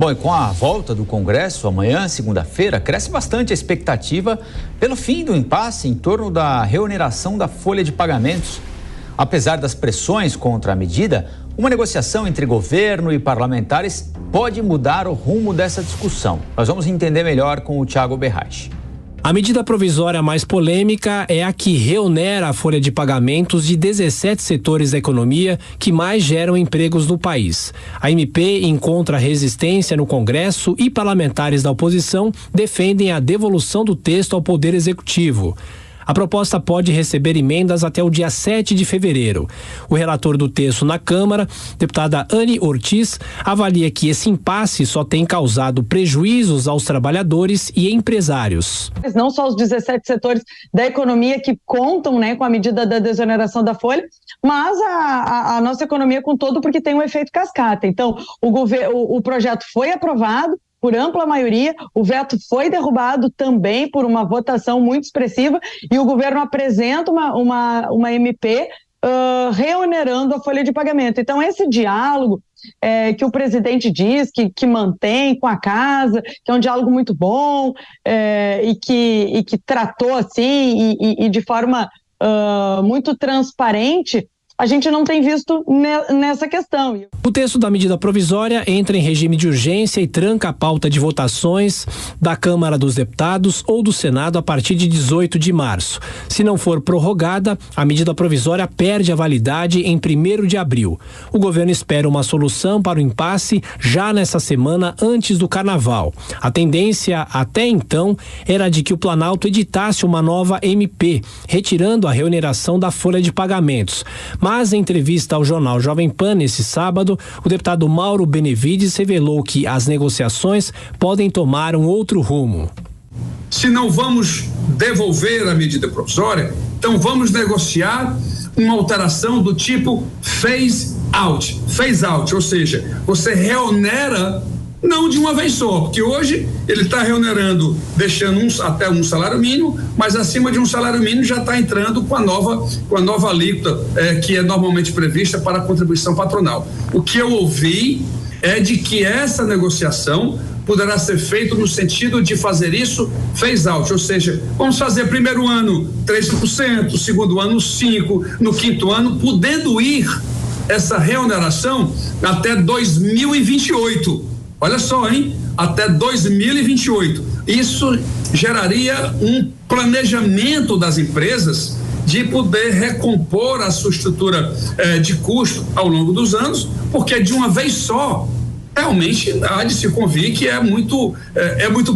Bom, e com a volta do Congresso amanhã, segunda-feira, cresce bastante a expectativa pelo fim do impasse em torno da reoneração da folha de pagamentos. Apesar das pressões contra a medida, uma negociação entre governo e parlamentares pode mudar o rumo dessa discussão. Nós vamos entender melhor com o Thiago Berrache. A medida provisória mais polêmica é a que reonera a folha de pagamentos de 17 setores da economia que mais geram empregos no país. A MP encontra resistência no Congresso e parlamentares da oposição defendem a devolução do texto ao Poder Executivo. A proposta pode receber emendas até o dia 7 de fevereiro. O relator do texto na Câmara, deputada Anne Ortiz, avalia que esse impasse só tem causado prejuízos aos trabalhadores e empresários. Não só os 17 setores da economia que contam, com a medida da desoneração da folha, mas a nossa economia com todo, porque tem um efeito cascata. Então, o projeto foi aprovado por ampla maioria, o veto foi derrubado também por uma votação muito expressiva e o governo apresenta uma MP reonerando a folha de pagamento. Então, esse diálogo que o presidente diz que mantém com a casa, que é um diálogo muito bom e que tratou assim e de forma muito transparente, a gente não tem visto nessa questão. O texto da medida provisória entra em regime de urgência e tranca a pauta de votações da Câmara dos Deputados ou do Senado a partir de 18 de março. Se não for prorrogada, a medida provisória perde a validade em 1º de abril. O governo espera uma solução para o impasse já nessa semana antes do Carnaval. A tendência até então era de que o Planalto editasse uma nova MP, retirando a reoneração da folha de pagamentos. Mas, em entrevista ao jornal Jovem Pan nesse sábado, o deputado Mauro Benevides revelou que as negociações podem tomar um outro rumo. Se não vamos devolver a medida provisória, então vamos negociar uma alteração do tipo phase out, ou seja, você reonera não de uma vez só, porque hoje ele está reonerando, deixando até um salário mínimo, mas acima de um salário mínimo já está entrando com a nova alíquota que é normalmente prevista para a contribuição patronal. O que eu ouvi é de que essa negociação poderá ser feita no sentido de fazer isso phase out, ou seja, vamos fazer primeiro ano 3%, segundo ano 5%, no quinto ano, podendo ir essa reoneração até 2028. Olha só, hein? Até 2028. Isso geraria um planejamento das empresas de poder recompor a sua estrutura de custo ao longo dos anos, porque de uma vez só, realmente há de se convir que é muito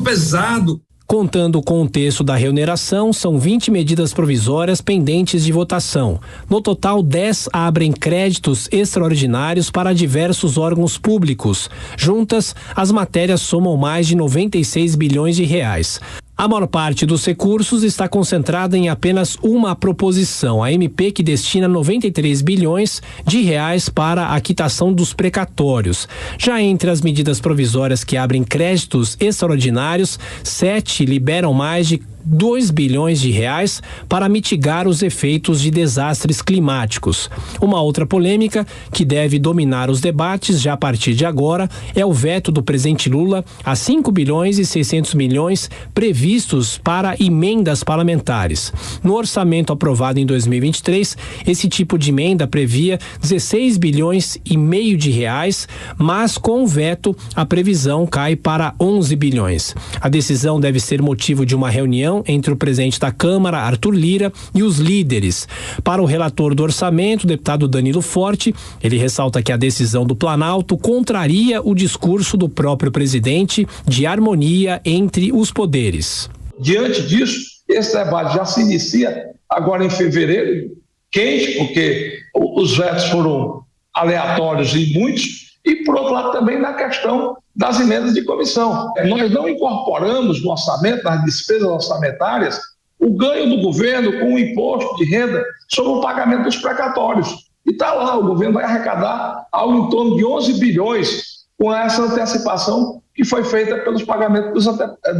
pesado. Contando com o texto da reoneração, são 20 medidas provisórias pendentes de votação. No total, 10 abrem créditos extraordinários para diversos órgãos públicos. Juntas, as matérias somam mais de 96 bilhões de reais. A maior parte dos recursos está concentrada em apenas uma proposição, a MP, que destina 93 bilhões de reais para a quitação dos precatórios. Já entre as medidas provisórias que abrem créditos extraordinários, 7 liberam mais de 2 bilhões de reais para mitigar os efeitos de desastres climáticos. Uma outra polêmica que deve dominar os debates já a partir de agora é o veto do presidente Lula a 5 bilhões e 600 milhões previstos para emendas parlamentares. No orçamento aprovado em 2023, esse tipo de emenda previa 16 bilhões e meio de reais, mas com o veto a previsão cai para 11 bilhões. A decisão deve ser motivo de uma reunião entre o presidente da Câmara, Arthur Lira, e os líderes. Para o relator do orçamento, o deputado Danilo Forte, ele ressalta que a decisão do Planalto contraria o discurso do próprio presidente de harmonia entre os poderes. Diante disso, esse debate já se inicia agora em fevereiro, quente, porque os vetos foram aleatórios e muitos, e, por outro lado, também na questão das emendas de comissão. Nós não incorporamos no orçamento, nas despesas orçamentárias, o ganho do governo com o imposto de renda sobre o pagamento dos precatórios. E está lá, o governo vai arrecadar algo em torno de 11 bilhões com essa antecipação que foi feita pelos pagamentos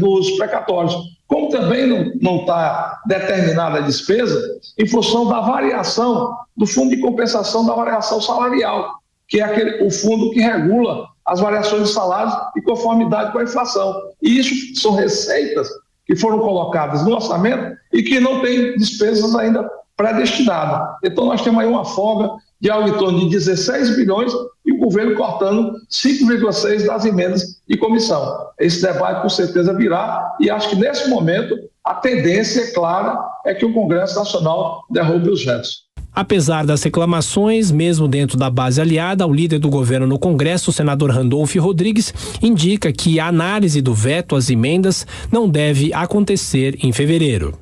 dos precatórios. Como também não está determinada a despesa em função da variação do fundo de compensação da variação salarial, que é o fundo que regula as variações de salários e conformidade com a inflação. E isso são receitas que foram colocadas no orçamento e que não têm despesas ainda predestinadas. Então nós temos aí uma folga de algo em torno de 16 bilhões e o governo cortando 5,6 das emendas de comissão. Esse debate com certeza virá e acho que nesse momento a tendência clara é que o Congresso Nacional derrube os vetos. Apesar das reclamações, mesmo dentro da base aliada, o líder do governo no Congresso, o senador Randolfo Rodrigues, indica que a análise do veto às emendas não deve acontecer em fevereiro.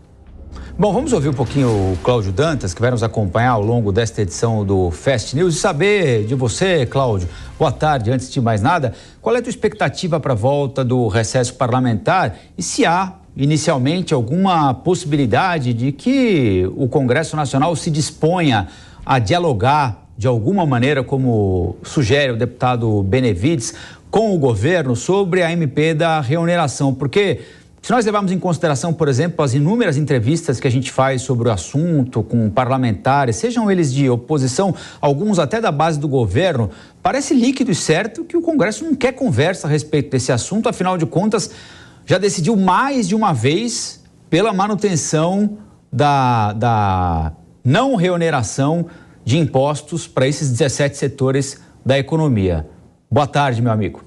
Bom, vamos ouvir um pouquinho o Cláudio Dantas, que vai nos acompanhar ao longo desta edição do Fast News, e saber de você, Cláudio. Boa tarde. Antes de mais nada, qual é a tua expectativa para a volta do recesso parlamentar e se há inicialmente alguma possibilidade de que o Congresso Nacional se disponha a dialogar de alguma maneira, como sugere o deputado Benevides, com o governo sobre a MP da reoneração? Porque se nós levarmos em consideração, por exemplo, as inúmeras entrevistas que a gente faz sobre o assunto com parlamentares, sejam eles de oposição, alguns até da base do governo, parece líquido e certo que o Congresso não quer conversa a respeito desse assunto. Afinal de contas, já decidiu mais de uma vez pela manutenção da não reoneração de impostos para esses 17 setores da economia. Boa tarde, meu amigo.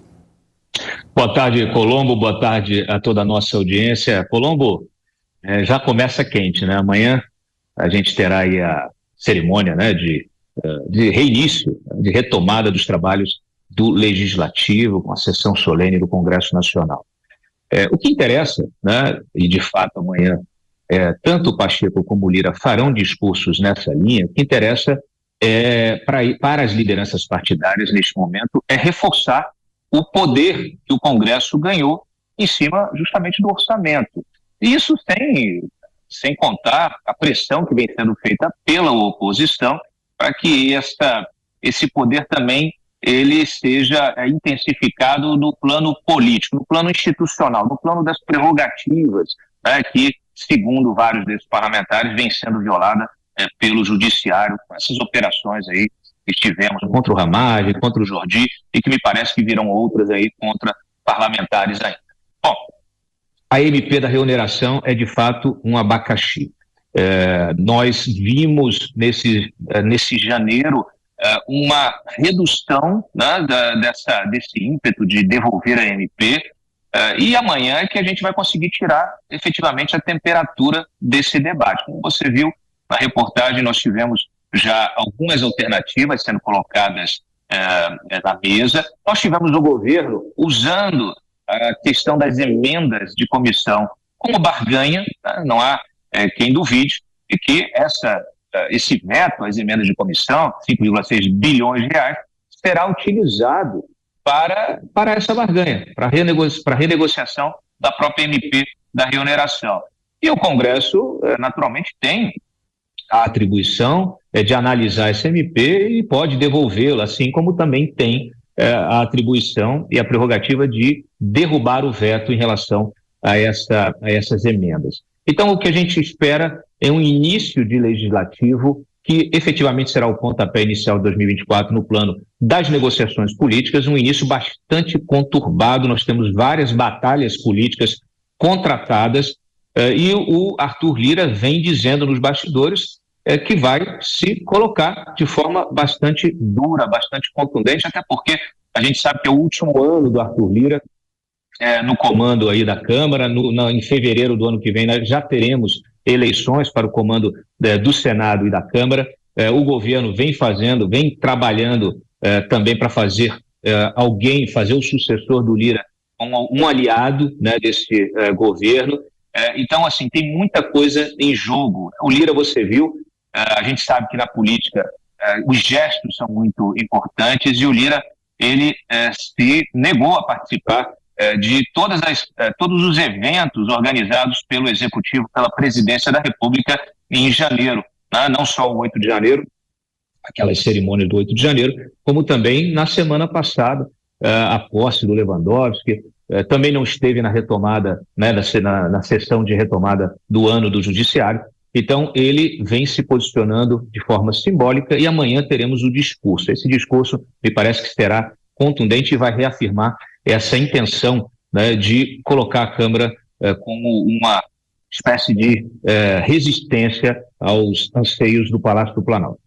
Boa tarde, Colombo. Boa tarde a toda a nossa audiência. Colombo, já começa quente, né? Amanhã a gente terá aí a cerimônia, né, de reinício, de retomada dos trabalhos do Legislativo, com a sessão solene do Congresso Nacional. O que interessa, né, e de fato amanhã, tanto o Pacheco como o Lira farão discursos nessa linha, o que interessa para as lideranças partidárias neste momento é reforçar o poder que o Congresso ganhou em cima justamente do orçamento. E isso sem contar a pressão que vem sendo feita pela oposição para que esse poder também ele seja intensificado no plano político, no plano institucional, no plano das prerrogativas, né, que, segundo vários desses parlamentares, vem sendo violada pelo judiciário, com essas operações aí que tivemos contra o Ramagem, contra o Jordi, e que me parece que virão outras aí contra parlamentares ainda. Bom, a MP da reoneração é de fato um abacaxi. Nós vimos nesse janeiro uma redução, né, desse ímpeto de devolver a MP, e amanhã é que a gente vai conseguir tirar efetivamente a temperatura desse debate. Como você viu na reportagem, nós tivemos já algumas alternativas sendo colocadas na mesa. Nós tivemos o governo usando a questão das emendas de comissão como barganha, tá? Não há quem duvide de que esse veto às emendas de comissão, 5,6 bilhões de reais, será utilizado para essa barganha, para renegociação da própria MP da reoneração. E o Congresso, naturalmente, tem a atribuição de analisar essa MP e pode devolvê-la, assim como também tem a atribuição e a prerrogativa de derrubar o veto em relação a essas emendas. Então, o que a gente espera é um início de legislativo que efetivamente será o pontapé inicial de 2024 no plano das negociações políticas, um início bastante conturbado. Nós temos várias batalhas políticas contratadas, e o Arthur Lira vem dizendo nos bastidores que vai se colocar de forma bastante dura, bastante contundente, até porque a gente sabe que é o último ano do Arthur Lira no comando aí da Câmara. Em fevereiro do ano que vem nós já teremos eleições para o comando do Senado e da Câmara. O governo vem trabalhando também para fazer o sucessor do Lira um aliado, né, desse governo. Então, assim, tem muita coisa em jogo. O Lira, você viu, a gente sabe que na política os gestos são muito importantes, e o Lira, ele se negou a participar de todos os eventos organizados pelo Executivo, pela Presidência da República em janeiro, né? Não só o 8 de janeiro, aquelas cerimônias do 8 de janeiro, como também na semana passada, a posse do Lewandowski. Também não esteve na retomada, né, na sessão de retomada do ano do Judiciário. Então, ele vem se posicionando de forma simbólica, e amanhã teremos o discurso. Esse discurso me parece que será contundente e vai reafirmar essa intenção, né, de colocar a Câmara como uma espécie de resistência aos anseios do Palácio do Planalto.